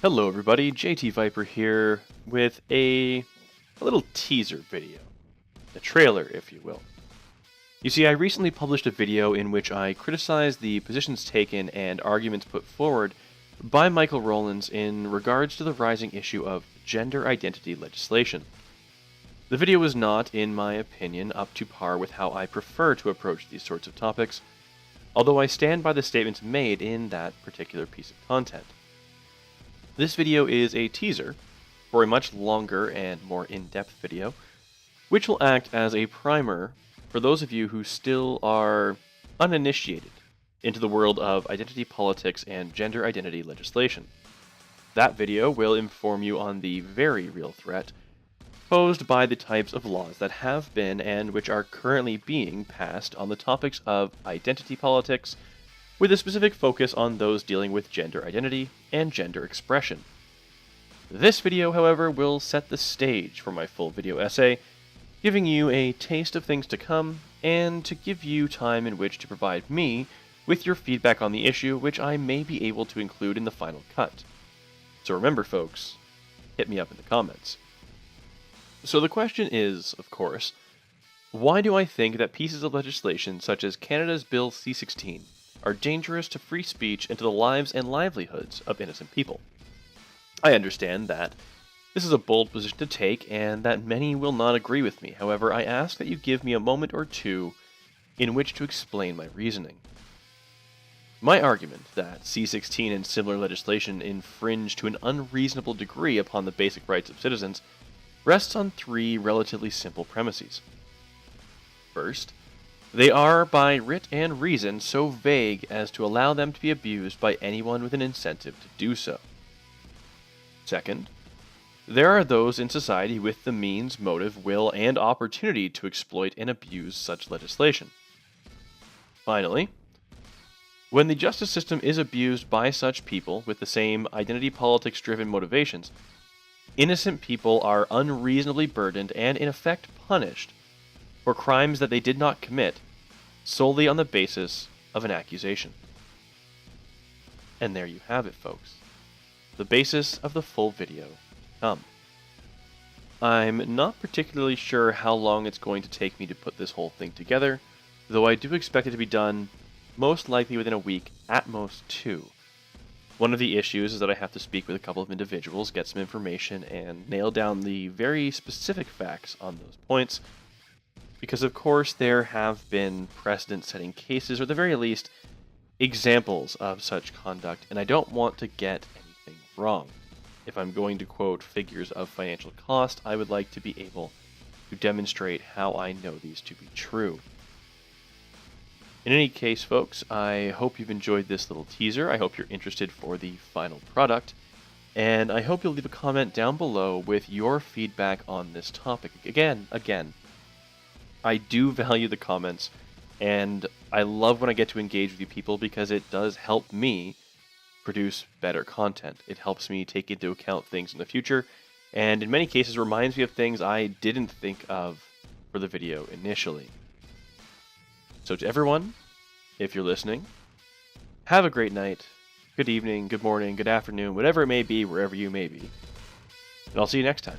Hello everybody, JT Viper here with a little teaser video. A trailer, if you will. You see, I recently published a video in which I criticized the positions taken and arguments put forward by Michael Rowlands in regards to the rising issue of gender identity legislation. The video was not, in my opinion, up to par with how I prefer to approach these sorts of topics, although I stand by the statements made in that particular piece of content. This video is a teaser for a much longer and more in-depth video, which will act as a primer for those of you who still are uninitiated into the world of identity politics and gender identity legislation. That video will inform you on the very real threat posed by the types of laws that have been and which are currently being passed on the topics of identity politics, with a specific focus on those dealing with gender identity and gender expression. This video, however, will set the stage for my full video essay, giving you a taste of things to come, and to give you time in which to provide me with your feedback on the issue, which I may be able to include in the final cut. So remember, folks, hit me up in the comments. So the question is, of course, why do I think that pieces of legislation such as Canada's Bill C-16 are dangerous to free speech and to the lives and livelihoods of innocent people? I understand that this is a bold position to take and that many will not agree with me. However, I ask that you give me a moment or two in which to explain my reasoning. My argument that C-16 and similar legislation infringe to an unreasonable degree upon the basic rights of citizens rests on three relatively simple premises. First, they are, by writ and reason, so vague as to allow them to be abused by anyone with an incentive to do so. Second, there are those in society with the means, motive, will, and opportunity to exploit and abuse such legislation. Finally, when the justice system is abused by such people with the same identity politics-driven motivations, innocent people are unreasonably burdened and in effect punished for crimes that they did not commit solely on the basis of an accusation. And there you have it, folks. The basis of the full video to come. I'm not particularly sure how long it's going to take me to put this whole thing together, though I do expect it to be done most likely within a week, at most 2. One of the issues is that I have to speak with a couple of individuals, get some information, and nail down the very specific facts on those points, because of course there have been precedent-setting cases, or at the very least, examples of such conduct, and I don't want to get anything wrong. If I'm going to quote figures of financial cost, I would like to be able to demonstrate how I know these to be true. In any case, folks, I hope you've enjoyed this little teaser. I hope you're interested for the final product, and I hope you'll leave a comment down below with your feedback on this topic. Again, I do value the comments, and I love when I get to engage with you people because it does help me produce better content. It helps me take into account things in the future, and in many cases reminds me of things I didn't think of for the video initially. So to everyone, if you're listening, have a great night, good evening, good morning, good afternoon, whatever it may be, wherever you may be. And I'll see you next time.